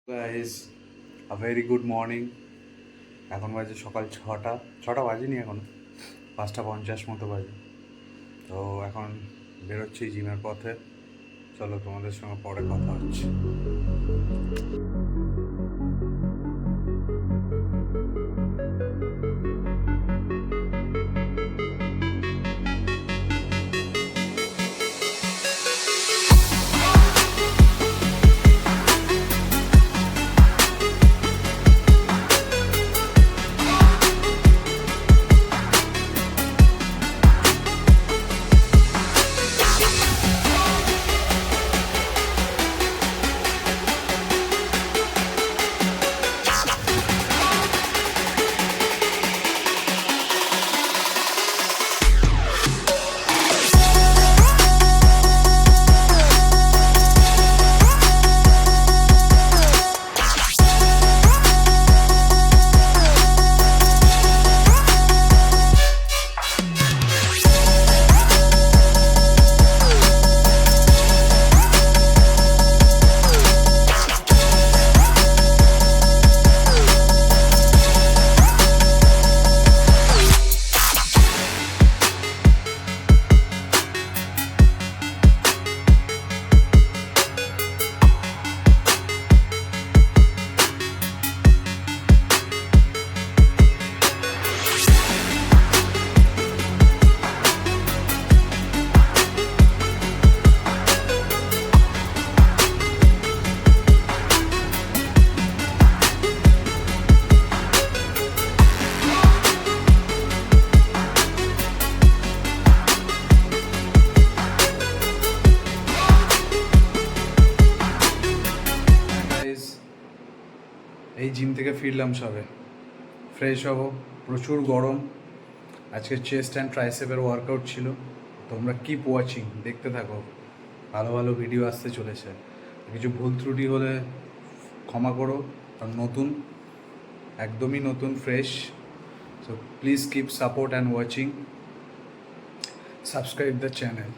Guys, a very good morning. এখন বাজে সকাল 6টা বাজেনি, এখন 5:50 মতো বাজে। তো এখন বেরোচ্ছি জিমের পথে। চলো, তোমাদের সঙ্গে পরে কথা হচ্ছে। এই জিম থেকে ফিরলাম সবে, ফ্রেশ হব। প্রচুর গরম। আজকে চেস্ট অ্যান্ড ট্রাইসেপের ওয়ার্কআউট ছিল। তোমরা কিপ ওয়াচিং, দেখতে থাকো, ভালো ভালো ভিডিও আসতে চলেছে। কিছু ভুল ত্রুটি হলে ক্ষমা করো, কারণ নতুন, একদমই নতুন, fresh. So please keep support and watching, subscribe the channel.